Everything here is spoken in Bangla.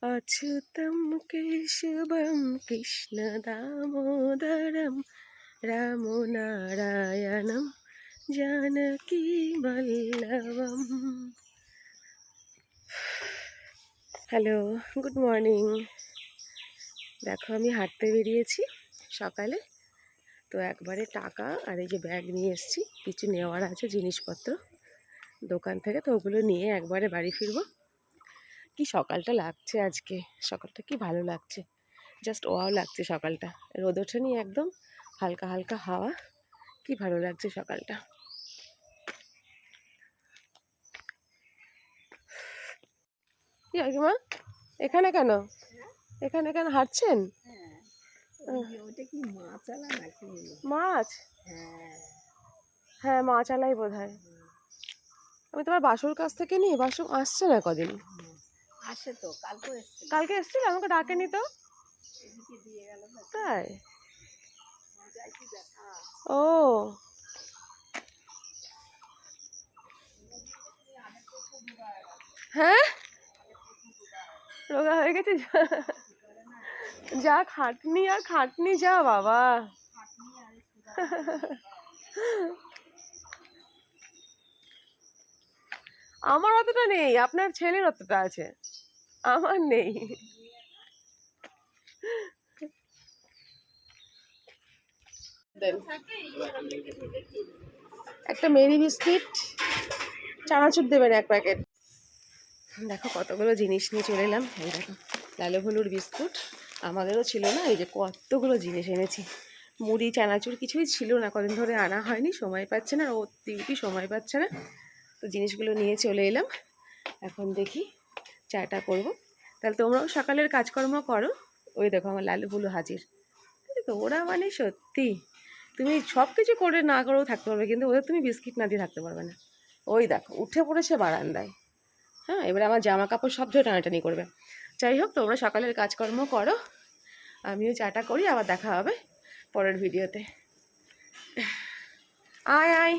अच्युतं केशवं कृष्णदामोदरं रामो नारायणं जानकीवल्लभम्। Hello, good morning. দেখো আমি হাঁটতে বেরিয়েছি সকালে, তো একবারে টাকা আর এই যে ব্যাগ নিয়ে এসেছি, কিছু নেওয়ার আছে জিনিসপত্র দোকান থেকে, তো ওগুলো নিয়ে একবারে বাড়ি ফিরবো। কি সকালটা লাগছে আজকে, সকালটা কি ভালো লাগছে, জাস্ট ওয়াও লাগছে সকালটা। রোদ ওঠেনি একদম, হালকা হালকা হাওয়া, কি ভালো লাগছে সকালটা। কি মা এখানে কেন, এখানে কেন হাঁটছেন? মাছ? হ্যাঁ মাছ আলাই বোধ হয়। আমি তোমার বাসুর কাছ থেকে নিই, বাসু আসছে না কদিন। আসে তো, কালকে এসেছিল, আমাকে ডাকেনি তো। তাই? ও হ্যাঁ, রোগা হয়ে গেছে। যা খাটনি আর খাটনি, যা বাবা। আমার অতটা নেই, আপনার ছেলের অতটা আছে, আমার নেই। একটা মেরি বিস্কিট, চানাচুর দেবেন এক প্যাকেট। দেখো কতগুলো জিনিস নিয়ে চলে এলাম। এই দেখো লালু হলুর বিস্কুট, আমাদেরও ছিল না, এই যে কতগুলো জিনিস এনেছি। মুড়ি চানাচুর কিছুই ছিল না, কদিন ধরে আনা হয়নি, সময় পাচ্ছে না, ও ডিউটি সময় পাচ্ছে না, তো জিনিসগুলো নিয়ে চলে এলাম। এখন দেখি চাটা করব। তাহলে তোমরাও সকালের কাজকর্ম করো। ওই দেখো আমার লালু হলু হাজির। তো ওরা মানে সত্যি, তুমি সব কিছু করে না করেও থাকতে পারবে, কিন্তু ওদের তুমি বিস্কিট না দিয়ে থাকতে পারবে না। ওই দেখো উঠে পড়েছে বারান্দায়। হ্যাঁ, এবারে আমার জামা কাপড় সব ধরে টানাটানি করবে। যাই হোক, তোমরা সকালের কাজকর্ম করো, আমিও চাটা করি, আবার দেখা হবে পরের ভিডিওতে। আয় আয়।